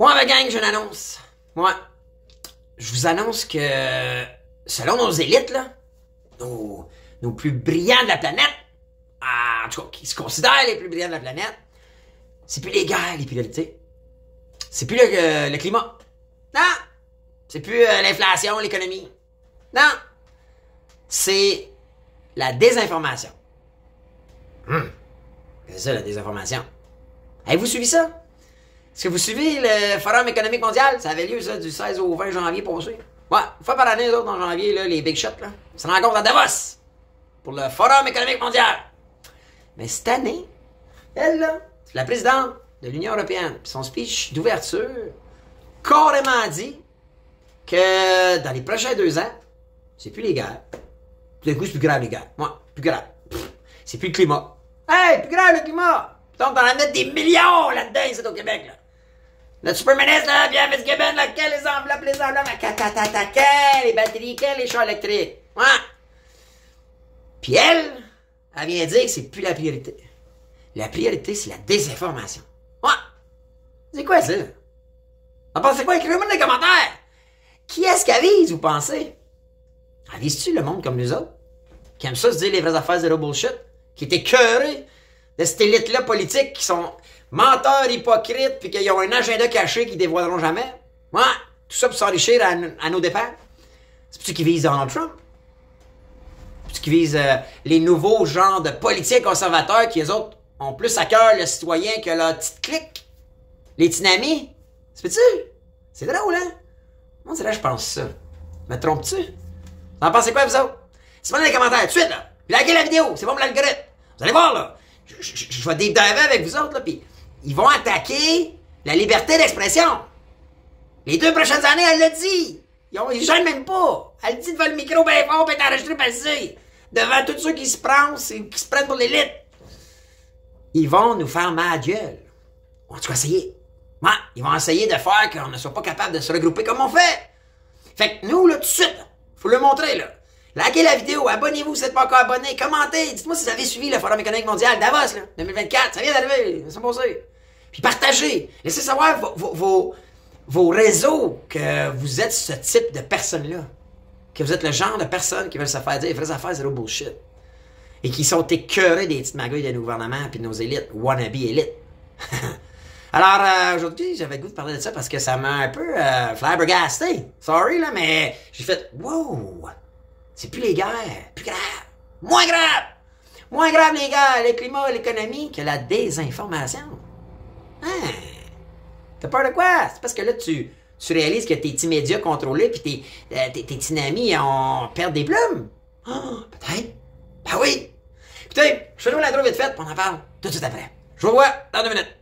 Ouais, ma gang, j'ai une annonce. Ouais. Je vous annonce que, selon nos élites, là, nos plus brillants de la planète, en tout cas, qui se considèrent les plus brillants de la planète, c'est plus les guerres, les priorités. C'est plus le climat. Non! C'est plus l'inflation, l'économie. Non! C'est la désinformation. C'est ça, la désinformation. Avez-vous suivi ça? Est-ce que vous suivez le Forum économique mondial? Ça avait lieu, ça, du 16 au 20 janvier passé. Ouais, une fois par année, les autres, en janvier, là, les big shots, là, se rencontrent à Davos pour le Forum économique mondial. Mais cette année, elle, là, c'est la présidente de l'Union européenne. Puis son speech d'ouverture, carrément dit que dans les prochains 2 ans, c'est plus les guerres. Tout d'un coup, c'est plus grave, les guerres. Ouais, plus grave. C'est plus le climat. Hey, plus grave, le climat! Donc, on en mettre des millions là-dedans, ici au Québec, là. Notre super ministre, là, Pierre Fitzgibbon, là, quel les enveloppes, les batteries, quel les chars électriques. Ouais. Puis elle vient dire que c'est plus la priorité. La priorité, c'est la désinformation. Ouais. C'est quoi ça? Vous pensez quoi? Écrivez-moi dans les commentaires. Qui est-ce qu'elle vise, vous pensez? Elle vise-tu le monde comme nous autres? Qui aiment ça se dire les vraies affaires zéro bullshit? Qui est écœuré de cette élite-là politique qui sont menteurs, hypocrites, puis qu'ils ont un agenda caché qu'ils dévoileront jamais. Ouais, tout ça pour s'enrichir à nos dépens. C'est pour ça qu'ils visent Donald Trump. C'est pour ça qu'ils visent les nouveaux genres de politiciens conservateurs qui, eux autres, ont plus à cœur le citoyen que leur petite clique. Les tinamis. C'est petit. C'est drôle, hein? Moi, c'est là que je pense ça. Me trompes-tu? Vous en pensez quoi, vous autres? C'est pas dans les commentaires, tout de suite, là. Puis likez la vidéo, c'est bon pour l'algorithme. Vous allez voir, là. Je vais deep diver avec vous autres, là, puis ils vont attaquer la liberté d'expression. Les 2 prochaines années, elle l'a dit. Ils gênent même pas. Elle dit devant le micro, ben fort, puis est enregistré par ici. Devant tous ceux qui se prennent pour l'élite. Ils vont nous faire mal gueule. En tout cas, essayer. Ouais, ils vont essayer de faire qu'on ne soit pas capable de se regrouper comme on fait. Fait que nous, là, tout de suite, faut le montrer, là. Likez la vidéo, abonnez-vous si vous n'êtes pas encore abonné, commentez, dites-moi si vous avez suivi le Forum économique mondial Davos, là, 2024, ça vient d'arriver, c'est passé. Puis partagez, laissez savoir vos réseaux que vous êtes ce type de personne-là. Que vous êtes le genre de personnes qui veulent se faire dire les vraies affaires zéro bullshit. Et qui sont écœurés des petites magouilles de nos gouvernements puis de nos élites, wannabe élites. Alors, aujourd'hui, j'avais le goût de parler de ça parce que ça m'a un peu flabbergasté. Sorry, là, mais j'ai fait, wow! C'est plus les guerres, plus grave, moins grave! Moins grave les guerres, le climat, l'économie, que la désinformation. Hein? T'as peur de quoi? C'est parce que là, tu réalises que tes petits médias contrôlés pis tes petits amis perdent des plumes? Oh, peut-être. Ben oui! Écoutez, je fais nous l'intro vite fait, puis on en parle tout de suite après. Je vous revois dans 2 minutes.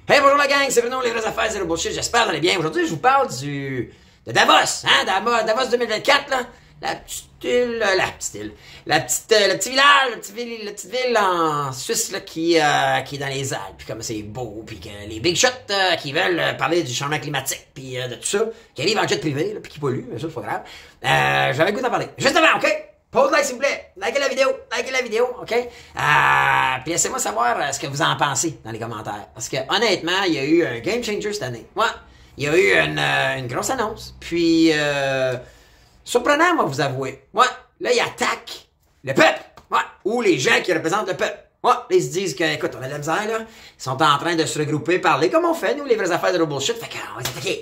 Hey, bonjour la gang, c'est Bruno, les vraies affaires, zéro bullshit, j'espère que vous allez bien. Aujourd'hui, je vous parle de Davos, hein, Davos 2024, là. La petite île, la petite ville en Suisse, là, qui est dans les Alpes, puis comme c'est beau, puis que les big shots qui veulent parler du changement climatique, puis de tout ça, qui arrivent en jet privé, là, puis qui polluent, mais ça, c'est pas grave. J'avais le goût d'en parler. Juste avant, OK? Pause like, s'il vous plaît. Likez la vidéo, OK? Puis laissez-moi savoir ce que vous en pensez dans les commentaires. Parce que, honnêtement, il y a eu un game changer cette année. Ouais. Il y a eu une grosse annonce. Puis, surprenant, moi, vous avouer. Ouais. Là, il attaque le peuple. Ouais. Ou les gens qui représentent le peuple. Ouais. Là, ils se disent que, écoute, on a de la misère, là. Ils sont en train de se regrouper, parler comme on fait, nous, les vraies affaires de bullshit. Fait qu'on va les attaquer.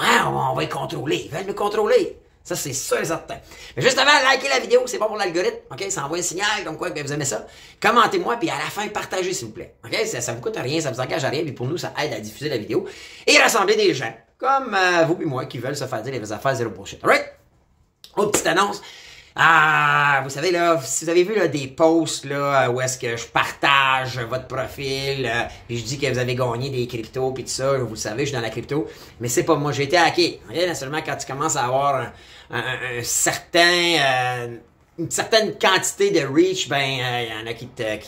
Ouais, on va les contrôler. Ils veulent nous contrôler. Ça, c'est sûr et certain. Mais juste avant, likez la vidéo, c'est bon pour l'algorithme, OK? Ça envoie un signal comme quoi que vous aimez ça. Commentez-moi, puis à la fin, partagez, s'il vous plaît. OK? Ça vous coûte rien, ça vous engage à rien, puis pour nous, ça aide à diffuser la vidéo et rassembler des gens, comme vous et moi, qui veulent se faire dire les vraies affaires zéro bullshit. Alright? Autre petite annonce. Vous savez, là, si vous avez vu là, des posts là, où est-ce que je partage votre profil, puis je dis que vous avez gagné des cryptos, puis tout ça, vous le savez, je suis dans la crypto, mais c'est pas moi, j'ai été hacké. Okay? Seulement quand tu commences à avoir une certaine quantité de reach, ben il y en a qui te hack,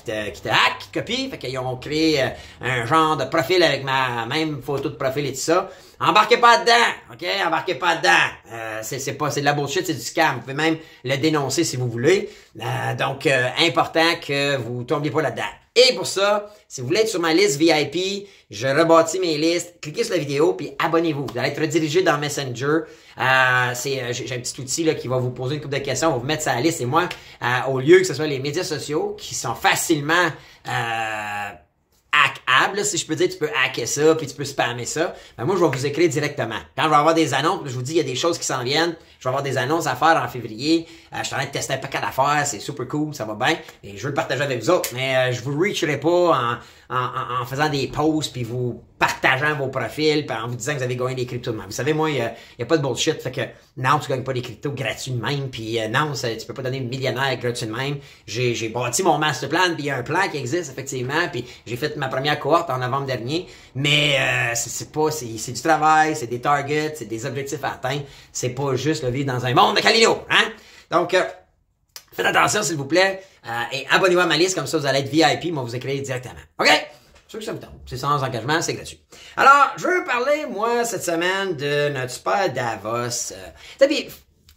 qui te copient, fait qu'ils ont créé un genre de profil avec ma même photo de profil et tout ça. embarquez pas dedans, ok? Embarquez pas dedans. C'est de la bullshit, c'est du scam. Vous pouvez même le dénoncer si vous voulez. Donc, important que vous tombiez pas là-dedans. Et pour ça, si vous voulez être sur ma liste VIP, je rebâtis mes listes. Cliquez sur la vidéo puis abonnez-vous. Vous allez être redirigé dans Messenger. J'ai un petit outil là qui va vous poser une couple de questions, on va vous mettre sur la liste. Et moi, au lieu que ce soit les médias sociaux qui sont facilement hackable, si je peux dire, tu peux hacker ça, puis tu peux spammer ça. Ben moi, je vais vous écrire directement. Quand je vais avoir des annonces, je vous dis, il y a des choses qui s'en viennent. Je vais avoir des annonces à faire en février. Je suis en train de tester un paquet d'affaires, c'est super cool, ça va bien. Et je veux le partager avec vous autres, mais je vous reacherai pas en faisant des posts, puis vous partageant vos profils, puis en vous disant que vous avez gagné des cryptos de même. Vous savez, moi, il y a pas de bullshit, fait que non, tu gagnes pas des cryptos gratuits de même, puis non, tu peux pas donner millionnaire gratuit de même. J'ai bâti mon master plan, puis il y a un plan qui existe, effectivement, puis j'ai fait ma première cohorte en novembre dernier, mais c'est du travail, c'est des targets, c'est des objectifs à atteindre, c'est pas juste le vivre dans un monde de Calino, hein? Donc, faites attention, s'il vous plaît, et abonnez-vous à ma liste, comme ça, vous allez être VIP, moi, vous écrivez directement. OK? C'est sûr que ça vous tente. C'est sans engagement, c'est gratuit. Alors, je veux parler, moi, cette semaine, de notre super Davos. Puis,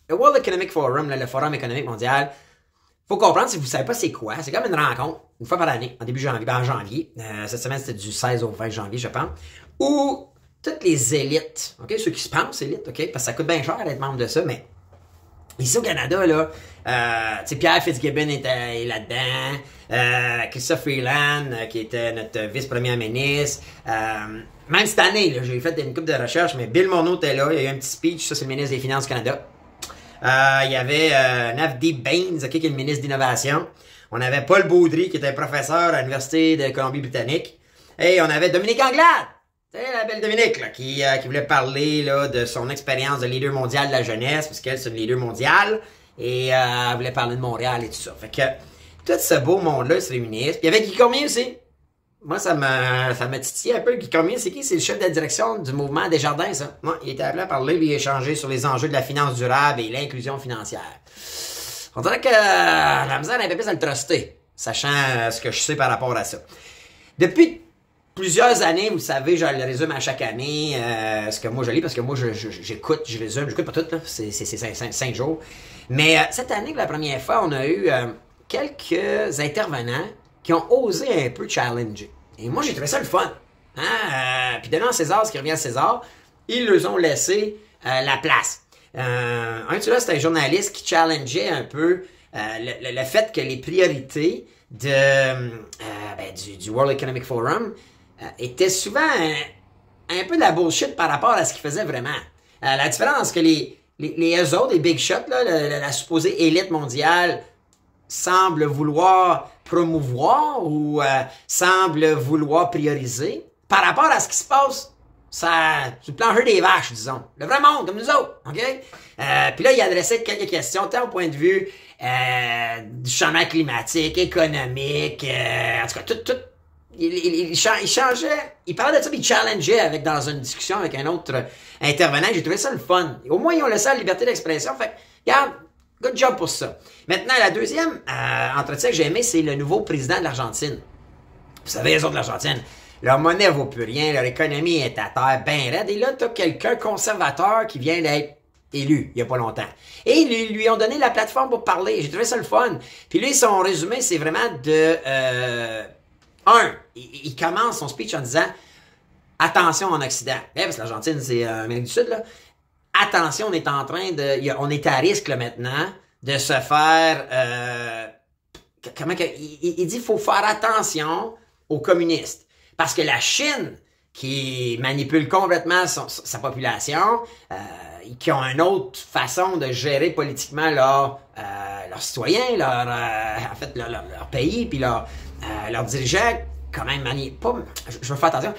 le World Economic Forum, le Forum économique mondial, faut comprendre, si vous savez pas c'est quoi, c'est comme une rencontre, une fois par année, en début janvier, en janvier. Cette semaine, c'était du 16 au 20 janvier, je pense, où toutes les élites, OK, ceux qui se pensent élites, OK, parce que ça coûte bien cher d'être membre de ça, mais ici au Canada, là, tu sais, Pierre Fitzgibbon est là-dedans, Chrystia Freeland, qui était notre vice-premier ministre, même cette année, là, j'ai fait une couple de recherches, mais Bill Morneau était là, il y a eu un petit speech, ça c'est le ministre des Finances du Canada. Il y avait Navdeep Bains, okay, qui est le ministre d'Innovation. On avait Paul Baudry, qui était professeur à l'Université de Colombie-Britannique. Et on avait Dominique Anglade, tu sais, la belle Dominique, là, qui voulait parler là, de son expérience de leader mondial de la jeunesse, parce qu'elle, c'est une leader mondiale. Et elle voulait parler de Montréal et tout ça. Fait que tout ce beau monde-là se réunit. Puis il y avait Guy Cormier aussi. Moi, ça m'a titillé un peu. Guy Cormier, c'est qui? C'est le chef de la direction du mouvement Desjardins, ça. Moi, il était appelé à parler, lui, échanger sur les enjeux de la finance durable et l'inclusion financière. On dirait que la misère est un peu plus à le truster, sachant ce que je sais par rapport à ça. Depuis plusieurs années, vous savez, je le résume à chaque année, ce que moi je lis, parce que moi, j'écoute, je résume, j'écoute pas tout, là, c'est 5 jours. Mais cette année, pour la première fois, on a eu quelques intervenants qui ont osé un peu challenger. Et moi, j'ai trouvé ça le fun. Puis donnant à César ce qui revient à César, ils leur ont laissé la place. Un de ceux-là, c'était un journaliste qui challengeait un peu le fait que les priorités du World Economic Forum étaient souvent un peu de la bullshit par rapport à ce qu'ils faisaient vraiment. La différence, que les eux autres, les big shots, là, la supposée élite mondiale, semblent vouloir promouvoir ou semblent vouloir prioriser par rapport à ce qui se passe sur le plancher des vaches, disons. Le vrai monde, comme nous autres, OK? Puis là, il adressait quelques questions, tant au point de vue du changement climatique, économique, en tout cas, tout. Il changeait, il parlait de ça, puis il challengeait dans une discussion avec un autre intervenant. J'ai trouvé ça le fun. Au moins, ils ont laissé la liberté d'expression. Fait que, regarde, good job pour ça. Maintenant, la deuxième entretien que j'ai aimé, c'est le nouveau président de l'Argentine. Vous savez, les autres de l'Argentine, leur monnaie vaut plus rien, leur économie est à terre, bien raide. Et là, t'as quelqu'un conservateur qui vient d'être élu il y a pas longtemps. Et ils lui ont donné la plateforme pour parler. J'ai trouvé ça le fun. Puis lui, son résumé, c'est vraiment de... il commence son speech en disant « Attention en Occident. » Parce que l'Argentine, c'est Amérique du Sud, là. Attention, on est à risque là, maintenant de se faire... il dit qu'il faut faire attention aux communistes. Parce que la Chine, qui manipule complètement sa population, qui ont une autre façon de gérer politiquement leurs citoyens, leur pays, puis leurs dirigeants, quand même je veux faire attention.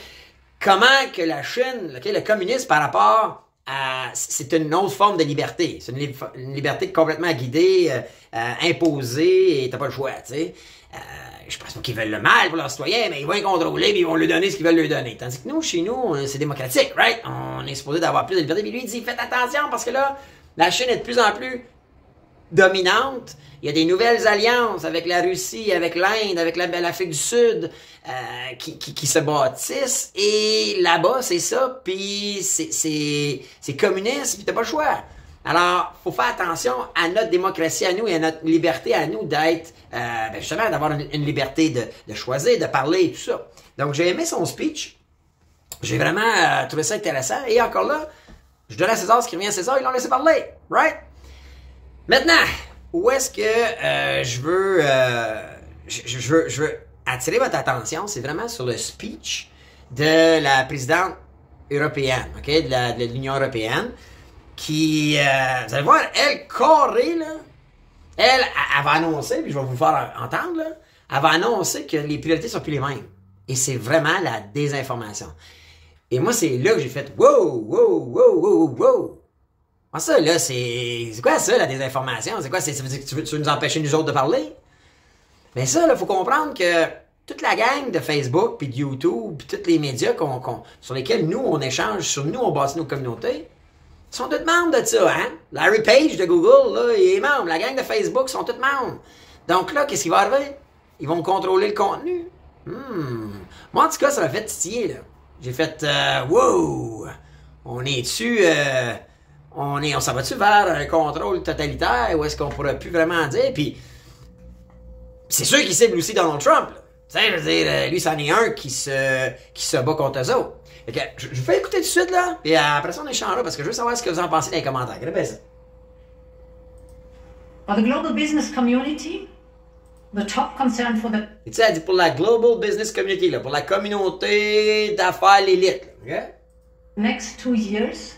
Comment que la Chine, le communisme par rapport à... C'est une autre forme de liberté. C'est une liberté complètement guidée, imposée, et t'as pas le choix, tu sais. Je pense pas qu'ils veulent le mal pour leurs citoyens, mais ils vont les contrôler, puis ils vont leur donner ce qu'ils veulent leur donner. Tandis que nous, chez nous, c'est démocratique, right? On est supposé d'avoir plus de liberté. Puis lui, il dit, faites attention, parce que là, la Chine est de plus en plus dominante. Il y a des nouvelles alliances avec la Russie, avec l'Inde, avec l'Afrique du Sud qui se bâtissent. Et là-bas, c'est ça. Puis c'est communiste, puis t'as pas le choix. Alors, faut faire attention à notre démocratie à nous et à notre liberté à nous d'être, justement, d'avoir une liberté de choisir, de parler et tout ça. Donc, j'ai aimé son speech. J'ai vraiment trouvé ça intéressant. Et encore là, je donne à César ce qui revient à César, ils l'ont laissé parler. Right? Maintenant, où est-ce que je veux attirer votre attention? C'est vraiment sur le speech de la présidente européenne, OK? De l'Union européenne, qui, vous allez voir, elle, carré, là, elle va annoncer, puis je vais vous le faire entendre, là, elle va annoncer que les priorités sont plus les mêmes. Et c'est vraiment la désinformation. Et moi, c'est là que j'ai fait « Wow, wow, wow, wow, wow! » Ça, là, c'est quoi ça, la désinformation? C'est quoi? Ça veut dire que tu veux nous empêcher, nous autres, de parler? Mais ça, là, faut comprendre que toute la gang de Facebook, puis de YouTube, puis tous les médias sur lesquels nous, on échange, sur nous, on bâtit nos communautés, sont tous membres de ça, hein? Larry Page de Google, là, il est membre. La gang de Facebook sont tous membres. Donc là, qu'est-ce qui va arriver? Ils vont contrôler le contenu. Moi, en tout cas, ça m'a fait titiller, là. J'ai fait, wow! On est dessus, on s'en va-tu vers un contrôle totalitaire ou est-ce qu'on pourrait plus vraiment dire? Puis, c'est sûr qu'il cible aussi Donald Trump, là. Tu sais, je veux dire, lui, c'en est un qui se bat contre eux autres. Fait que, je vous fais écouter tout de suite, là, et après ça, on échangera, parce que je veux savoir ce que vous en pensez dans les commentaires. Regardez ça. For the global business community, the top concern for the... Et tu sais, elle dit pour la global business community, là, pour la communauté d'affaires, l'élite, OK? next 2 years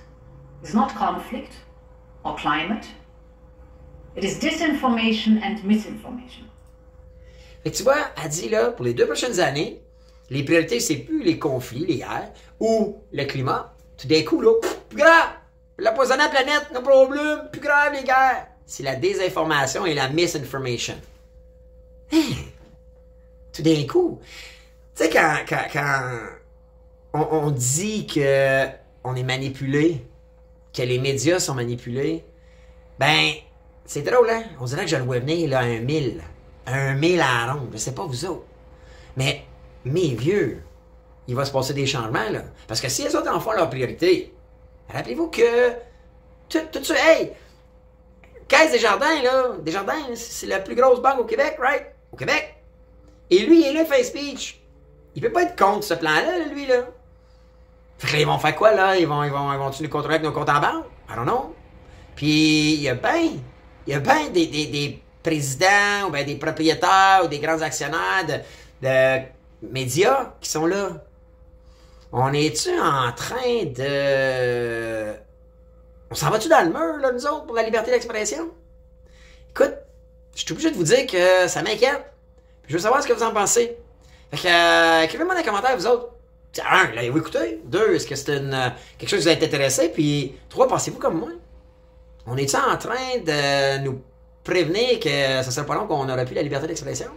is not conflict or climate. It is disinformation and misinformation. Fait que tu vois, elle dit là, pour les 2 prochaines années, les priorités, c'est plus les conflits, les guerres, ou le climat. Tout d'un coup, là, plus grave! L'empoisonnement de la planète, nos problèmes, plus grave les guerres. C'est la désinformation et la misinformation. Tout d'un coup. Tu sais, quand on dit que on est manipulé, que les médias sont manipulés, ben, c'est drôle, hein? On dirait que je le vois venir, là, à 1000. À 1000 à la ronde. Je sais pas vous autres. Mais, mes vieux, il va se passer des changements, là. Parce que si les autres en font leur priorité, rappelez-vous que tout ça, hey! Caisse Desjardins, là, Desjardins, c'est la plus grosse banque au Québec, right? Au Québec. Et lui, il est là, il fait speech. Il peut pas être contre ce plan-là, lui, là. Fait que là, ils vont faire quoi, là? Ils vont nous contrôler avec nos comptes en banque? I don't know. Puis, il y a bien des présidents, ou bien des propriétaires, ou des grands actionnaires de médias qui sont là. On est-tu en train de... On s'en va-tu dans le mur, là, nous autres, pour la liberté d'expression? Écoute, je suis obligé de vous dire que ça m'inquiète. Je veux savoir ce que vous en pensez. Fait que, écrivez-moi dans les commentaires, vous autres. 1, l'avez-vous écouté? 2, est-ce que c'est quelque chose qui vous a intéressé? Puis 3, pensez-vous comme moi? On est-tu en train de nous prévenir que ça serait pas long qu'on n'aurait plus la liberté d'expression?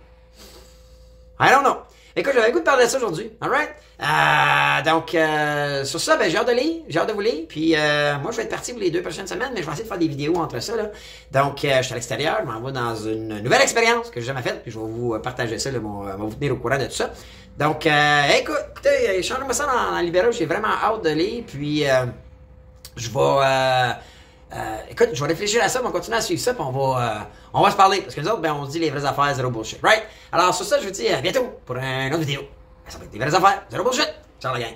I don't know. Écoute, j'avais le goût de parler de ça aujourd'hui. Alright? Donc, sur ça, ben, j'ai hâte de lire. J'ai hâte de vous lire. Puis, moi, je vais être parti pour les 2 prochaines semaines, mais je vais essayer de faire des vidéos entre ça, là. Donc, je suis à l'extérieur. Je m'en vais dans une nouvelle expérience que j'ai jamais faite. Puis, je vais vous partager ça, là. Je vais vous tenir au courant de tout ça. Donc, écoutez, changez-moi ça dans Libéral. J'ai vraiment hâte de lire. Puis, je vais... écoute, je vais réfléchir à ça, on va continuer à suivre ça, puis on va se parler, parce que nous autres, ben, on se dit les vraies affaires, zéro bullshit, right? Alors, sur ça, je vous dis à bientôt pour une autre vidéo. Ça va être des vraies affaires, zéro bullshit. Ciao la gang.